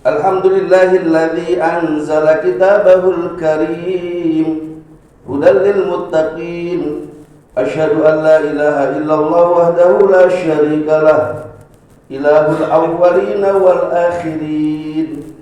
Alhamdulillahilladzi anzala kitabahul karim hudan lil muttaqin. Asyhadu an la ilaha illallah wahdahu la syarikalah ilahul awwalin wal akhirin.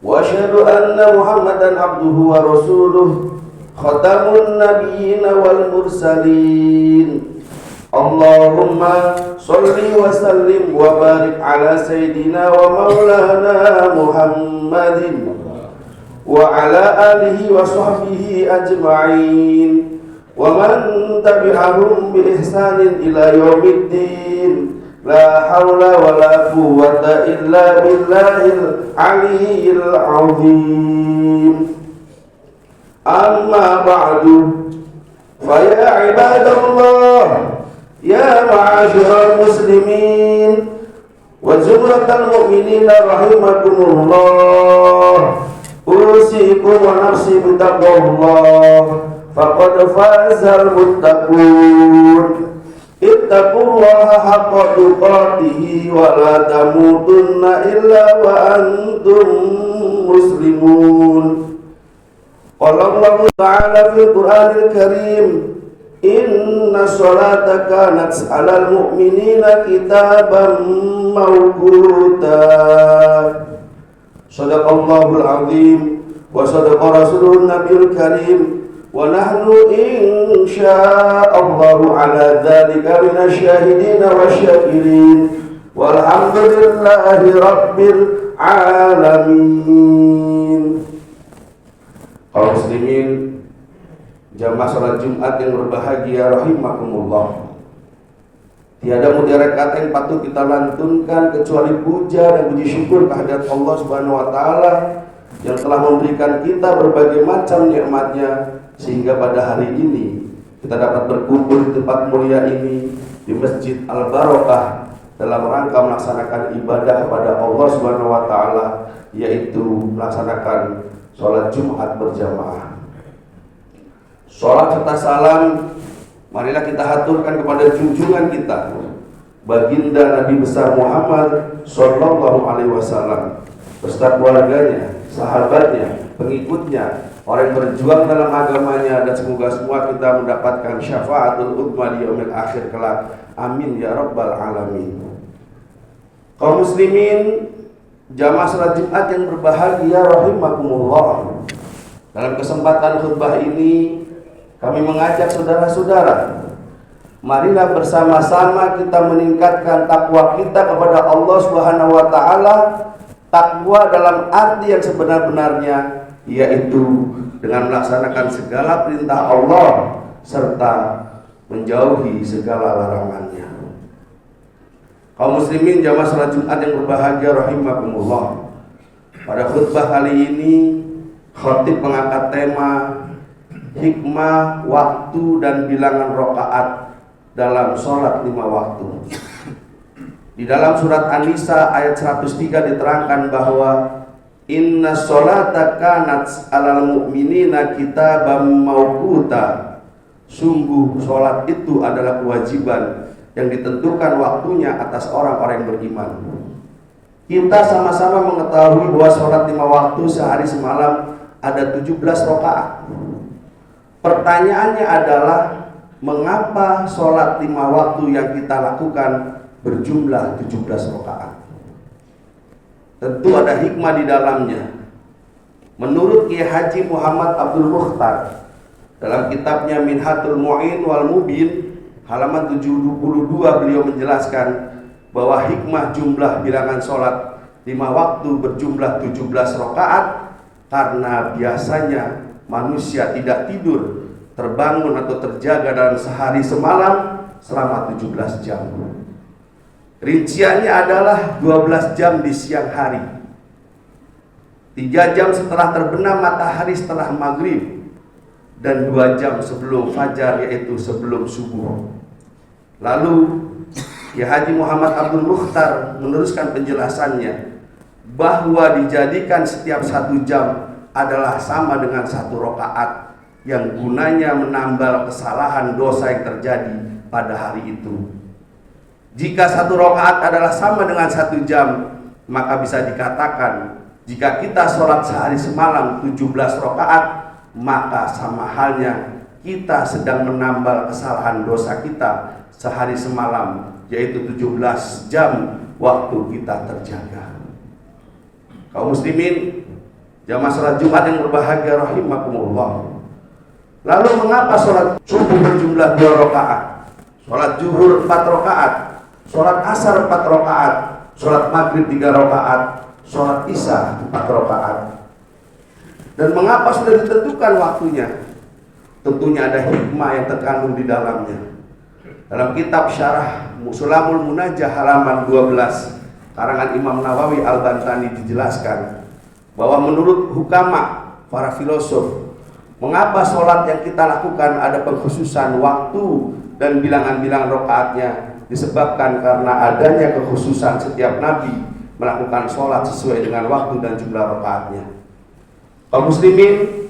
Wa asyhadu anna Muhammadan abduhu wa rasuluh khatamun nabiyyin wal mursalin. Allahumma sholli wa sallim wa barik ala sayyidina wa maulana Muhammadin wa ala alihi wa sahbihi ajma'in wa man tabi'ahum bi ihsanin ila yaumiddin. La haula wa la quwwata illa billahil aliyyil azim. Amma ba'du, fa ya ibadallah, ya ma'asyiral muslimin wa zumratal mu'minin rahimakumullah, usikum wa nafsi bitaqwallah, faqad fazal muttaqun. Ittaqullaha haqqa tuqatih wa la tamutunna illa wa antum muslimun. Qala Allah ta'ala fil Qur'anil Karim, inna sholata kanat 'alal mu'minina kitaban mawquta. Shadaqallahul azim wa shadaqa rasulun nabiyul karim wa nahnu insya'allahu ala dzalika minasyahidin wa syakirin walhamdulillahi rabbil alamin. Kaum muslimin, jamaah salat Jumat yang berbahagia rahimakumullah, tiada mutiara kata yang patut kita lantunkan kecuali puja dan puji syukur kehadirat Allah Subhanahu wa taala yang telah memberikan kita berbagai macam nikmatnya sehingga pada hari ini kita dapat berkumpul di tempat mulia ini di Masjid Al-Barokah dalam rangka melaksanakan ibadah kepada Allah Subhanahu wa taala, yaitu melaksanakan sholat Jumat berjamaah. Sholat serta salam marilah kita haturkan kepada junjungan kita, baginda Nabi besar Muhammad sallallahu alaihi wasallam, beserta keluarganya, sahabatnya, pengikutnya, orang yang berjuang dalam agamanya, dan semoga semua kita mendapatkan syafaatul uzma di yaumil akhir kelak. Amin ya rabbal alamin. Kaum muslimin, jamaah salat Jumat yang berbahagia rahimakumullah, dalam kesempatan khutbah ini kami mengajak saudara-saudara, marilah bersama-sama kita meningkatkan takwa kita kepada Allah Subhanahu wa taala. Takwa dalam arti yang sebenar-benarnya, yaitu dengan melaksanakan segala perintah Allah serta menjauhi segala larangannya. Kaum muslimin jamaah salat Jumat yang berbahagia rahimakumullah, pada khutbah kali ini khatib mengangkat tema hikmah waktu dan bilangan rakaat dalam sholat 5 waktu. Di dalam surat An-Nisa ayat 103 diterangkan bahwa inna sholata kanat 'alal mu'minina kitaban mawquta. Sungguh sholat itu adalah kewajiban yang ditentukan waktunya atas orang-orang yang beriman. Kita sama-sama mengetahui bahwa sholat 5 waktu sehari semalam ada 17 rakaat. Pertanyaannya adalah, mengapa sholat 5 waktu yang kita lakukan berjumlah 17 rakaat? Tentu ada hikmah di dalamnya. Menurut Kiai Haji Muhammad Abdul Mukhtar dalam kitabnya Minhatul Mu'in wal Mubin halaman 72, beliau menjelaskan bahwa hikmah jumlah bilangan sholat 5 waktu berjumlah 17 rakaat karena biasanya manusia tidak tidur, terbangun atau terjaga dalam sehari semalam selama 17 jam. Rinciannya adalah 12 jam di siang hari, 3 jam setelah terbenam matahari setelah maghrib, dan 2 jam sebelum fajar, yaitu sebelum subuh. Lalu Kiai Haji Muhammad Abdul Mukhtar meneruskan penjelasannya bahwa dijadikan setiap 1 jam adalah sama dengan 1 rakaat yang gunanya menambal kesalahan dosa yang terjadi pada hari itu. Jika 1 rakaat adalah sama dengan 1 jam, maka bisa dikatakan jika kita sholat sehari semalam 17 rakaat, maka sama halnya kita sedang menambal kesalahan dosa kita sehari semalam, yaitu 17 jam waktu kita terjaga. Kaum muslimin, jamaah sholat Jumat yang berbahagia rahimakumullah. Lalu mengapa sholat subuh berjumlah 2 rakaat, sholat zuhur 4 rakaat, sholat asar 4 rakaat, sholat maghrib 3 rakaat, sholat isya 4 rakaat? Dan mengapa sudah ditentukan waktunya? Tentunya ada hikmah yang terkandung di dalamnya. Dalam kitab Syarah Sulamul Munajah halaman 12 karangan Imam Nawawi Al-Bantani dijelaskan bahwa menurut hukama, para filosof, mengapa sholat yang kita lakukan ada pengkhususan waktu dan bilangan-bilangan rakaatnya, disebabkan karena adanya kekhususan setiap nabi melakukan sholat sesuai dengan waktu dan jumlah rakaatnya. Kaum muslimin,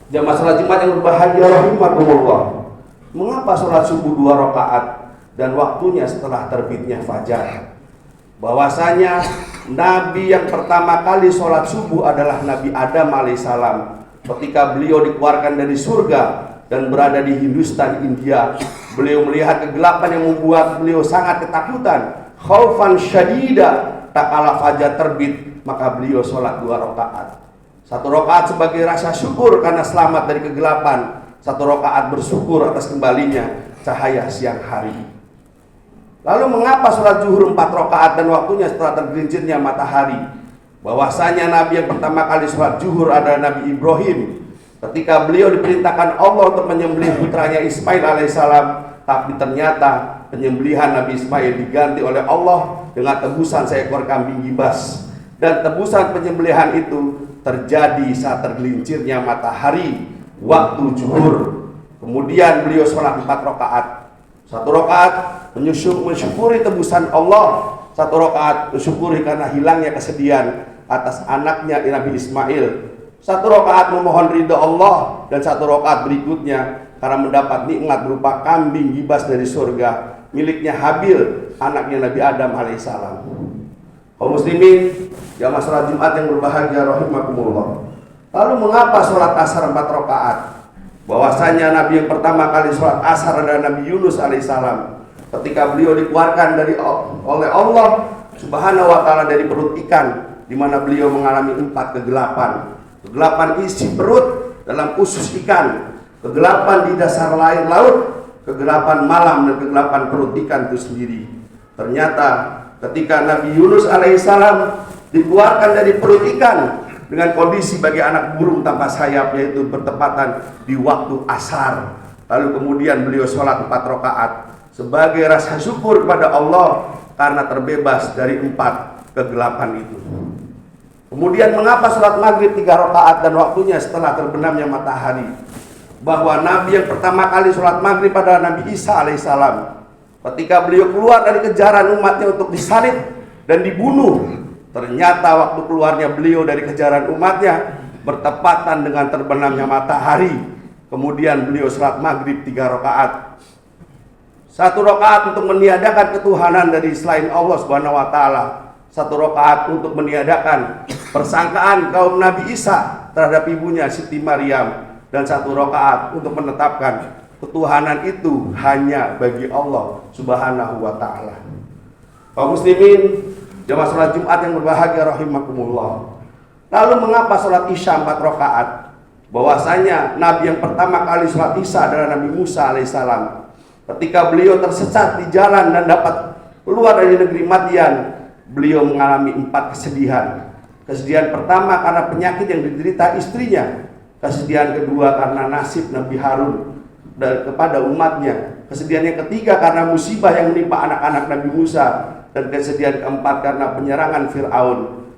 jamaah sholat Jumat yang berbahagia rahimakumullah, mengapa sholat subuh 2 rakaat dan waktunya setelah terbitnya fajar? Bahwasanya nabi yang pertama kali sholat subuh adalah Nabi Adam alaihissalam. Ketika beliau dikeluarkan dari surga dan berada di Hindustan, India, beliau melihat kegelapan yang membuat beliau sangat ketakutan. Khaufan syadida, tak kala fajar terbit, maka beliau sholat 2 rakaat. 1 rakaat sebagai rasa syukur karena selamat dari kegelapan, 1 rakaat bersyukur atas kembalinya cahaya siang hari. Lalu mengapa sholat zuhur 4 rakaat dan waktunya setelah tergelincirnya matahari? Bahwasanya nabi yang pertama kali sholat zuhur adalah Nabi Ibrahim. Ketika beliau diperintahkan Allah untuk menyembelih putranya Ismail alaihissalam, tapi ternyata penyembelihan Nabi Ismail diganti oleh Allah dengan tebusan seekor kambing gibas. Dan tebusan penyembelihan itu terjadi saat tergelincirnya matahari waktu zuhur. Kemudian beliau sholat 4 rakaat. 1 rakaat mensyukuri tebusan Allah, 1 rakaat mensyukuri karena hilangnya kesedihan atas anaknya Nabi Ismail, 1 rakaat memohon ridha Allah, dan 1 rakaat berikutnya karena mendapat nikmat berupa kambing gibas dari surga miliknya Habil, anaknya Nabi Adam alaihissalam. Kaum muslimin, jamaah sholat Jumat yang berbahagia rahimakumullah. Lalu mengapa sholat asar 4 rakaat? Bahwasanya nabi yang pertama kali sholat asar adalah Nabi Yunus alaihissalam. Ketika beliau dikeluarkan oleh Allah subhanahu wa ta'ala dari perut ikan, di mana beliau mengalami 4 kegelapan. Kegelapan isi perut dalam usus ikan, kegelapan di dasar laut, kegelapan malam, dan kegelapan perut ikan itu sendiri. Ternyata ketika Nabi Yunus alaihissalam dikeluarkan dari perut ikan dengan kondisi bagi anak burung tanpa sayap, yaitu bertepatan di waktu asar. Lalu kemudian beliau sholat 4 rakaat sebagai rasa syukur kepada Allah karena terbebas dari 4 kegelapan itu. Kemudian mengapa sholat maghrib 3 rakaat dan waktunya setelah terbenamnya matahari? Bahwa nabi yang pertama kali sholat maghrib adalah Nabi Isa alaihissalam. Ketika beliau keluar dari kejaran umatnya untuk disalib dan dibunuh, ternyata waktu keluarnya beliau dari kejaran umatnya bertepatan dengan terbenamnya matahari. Kemudian beliau sholat maghrib 3 rakaat. 1 rakaat untuk meniadakan ketuhanan dari selain Allah subhanahu wa ta'ala, 1 rakaat untuk meniadakan persangkaan kaum Nabi Isa terhadap ibunya Siti Maryam, dan 1 rakaat untuk menetapkan ketuhanan itu hanya bagi Allah subhanahu wa ta'ala. Kaum muslimin, jamaah sholat Jumat yang berbahagia rahimakumullah. Lalu mengapa sholat isya 4 rakaat? Bahwasanya nabi yang pertama kali sholat isya adalah Nabi Musa alaihissalam. Ketika beliau tersesat di jalan dan dapat keluar dari negeri Madian, beliau mengalami 4 kesedihan. Kesedihan pertama karena penyakit yang diderita istrinya. Kesedihan kedua karena nasib Nabi Harun kepada umatnya. Kesedihan yang ketiga karena musibah yang menimpa anak-anak Nabi Musa. Dan kesedihan keempat karena penyerangan Fir'aun.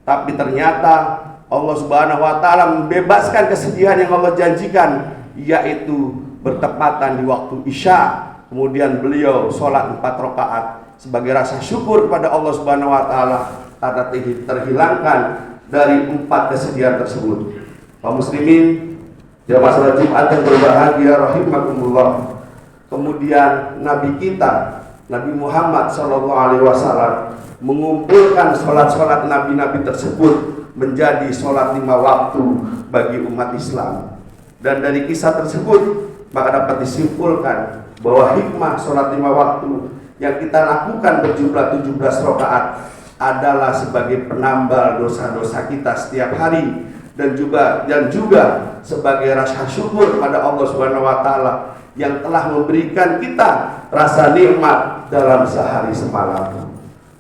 Tapi ternyata Allah subhanahu wa ta'ala membebaskan kesedihan yang Allah janjikan, yaitu bertepatan di waktu isya. Kemudian beliau sholat 4 rakaat sebagai rasa syukur kepada Allah subhanahu wa ta'ala karena terhilangkan dari 4 kesedihan tersebut. Kaum muslimin, jamaah sholat Jumat yang berbahagia rahimakumullah. Kemudian nabi kita Nabi Muhammad SAW mengumpulkan sholat-sholat nabi-nabi tersebut menjadi sholat 5 waktu bagi umat Islam. Dan dari kisah tersebut maka dapat disimpulkan bahwa hikmah sholat 5 waktu yang kita lakukan berjumlah 17 rakaat adalah sebagai penambal dosa-dosa kita setiap hari, dan juga sebagai rasa syukur kepada Allah Subhanahu wa taala yang telah memberikan kita rasa nikmat dalam sehari semalam.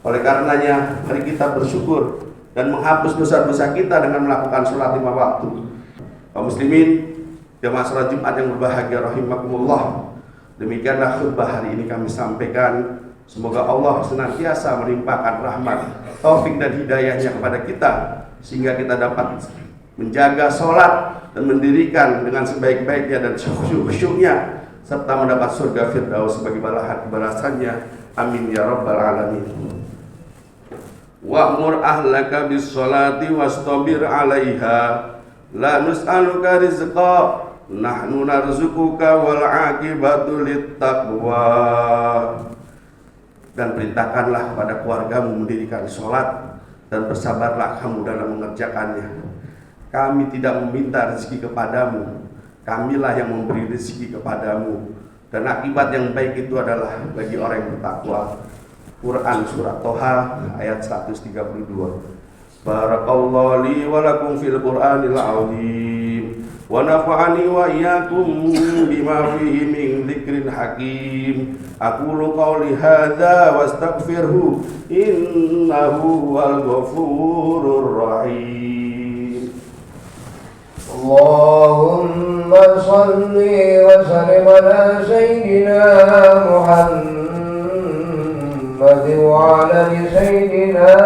Oleh karenanya mari kita bersyukur dan menghapus dosa-dosa kita dengan melakukan sholat 5 waktu. Kaum muslimin, jamaah sholat Jumat yang berbahagia rahimakumullah, demikianlah khutbah hari ini kami sampaikan. Semoga Allah senantiasa melimpahkan rahmat, taufik dan hidayahnya kepada kita, sehingga kita dapat menjaga sholat dan mendirikan dengan sebaik-baiknya dan khusyuknya, serta mendapat surga Firdaus sebagai balasannya. Amin ya rabbal alamin. Wa'mur ahlaka bis sholati wastabir 'alaiha la nus'aluka rizqa nahnu narzuquka wal 'aqibatu littaqwa. Dan perintahkanlah kepada keluargamu mendirikan sholat, dan bersabarlah kamu dalam mengerjakannya. Kami tidak meminta rezeki kepadamu, kamilah yang memberi rezeki kepadamu, dan akibat yang baik itu adalah bagi orang yang bertakwa. Quran Surat Toha ayat 132. Barakallahu li wa lakum fil Qur'anil azim, wa nafa'ani wa iyyakum bima fihi min dzikrin hakim. Aqulu qawli hadza wastaghfirhu innahu wal ghafurur rahim. Allahumma salli wa sallim ala sayyidina Muhammad wa ala sayyidina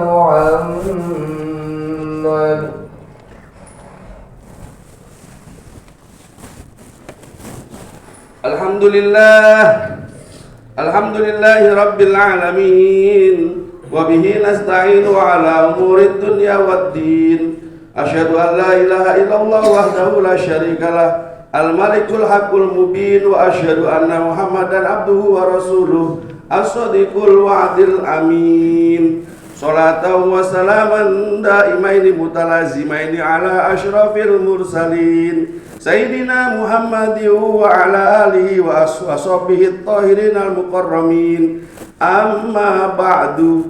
Muhammad. Alhamdulillahi rabbil alamin, wa bihi nasta'inu ala umurid dunya waddin. Asyhadu an la ilaha illallah wahdahu la syarikalah, al-malikul haqqul mubin, wa asyhadu anna Muhammadan abduhu wa rasuluh, as-sadiqul wa'dil amin. Salatan wa salaman daimaini mutalazimaini ala asyrafil mursalin Sayyidina Muhammadin wa ala alihi wa ashabihi at-tahirin al-mukarramin. Amma ba'du,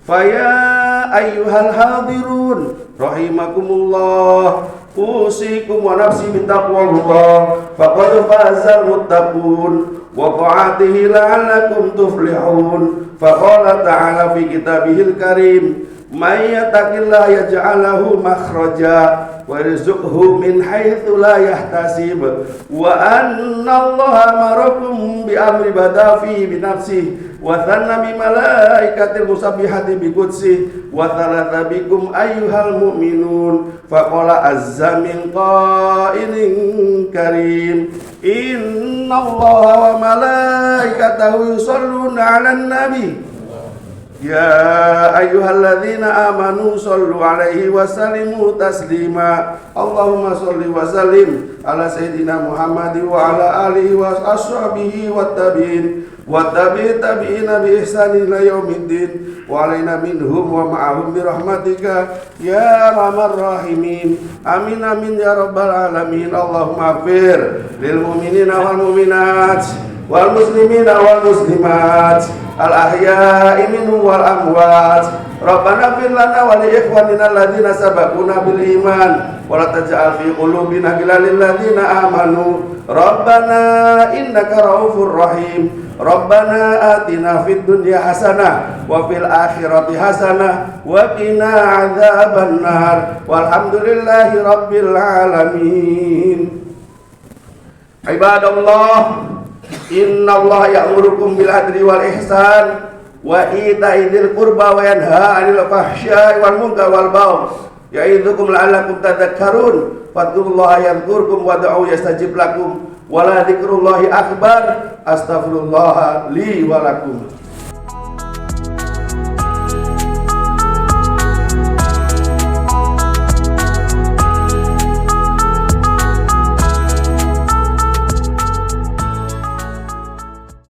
faya ayyuhal hadirun rahimakumullah, usikum wa nafsi bittaqwallah, faqad fazal muttaqun wa ta'atihi la'allakum tuflihun. Faqala ta'ala fi kitabihil karim, may yattaqillaha yaj'al lahu makhraja wa yarzuqhu min haitsu la yahtasib, wa anna Allaha amarakum bi amri badafi bi nafsihi wa thanna bi malaikatil musabbihati bi qudsi wa thalatha bikum ayyuhal mu'minun. Faqala azza min qailin karim, inna Allaha wa malaikatahu yusalluna 'alan nabi ya ayyuhalladzina amanu sallu 'alaihi wa sallimu taslima. Allahumma shalli wa sallim ala sayyidina Muhammad wa ala alihi wa ashabihi wattabi'in tabi'ina bi ihsani ila yaumiddin wa alaina minhum wa ma'ahum bi rahmatika ya arhamar rahimin. Amin amin ya rabbal alamin. Allahumma ighfir lil mu'minina wal mu'minat wal muslimina wal muslimat al ahya'i minhum wal amwat. Rabbana fir lana wa li ikhwanina alladhina sabaquna bil iman wa la taj'al fi qulubina ghillan lil ladzina amanu. Rabbana innaka raufur rahim. Rabbana atina fid dunya hasanah wa fil akhirati hasanah wa qina adzabannar. Walhamdulillahi rabbil alamin. Ibadallah, innallaha ya'murukum bil adli wal ihsan wa ita'i dzil qurba wa yanha 'anil fahsya'i wal munkari wal baghi ya'idzukum la'allakum tadhakkarun. Fadhkurullaha yadhkurkum wad'uhu yastajib lakum wa la dzikrullahi akbar. Astaghfirullah li wa lakum.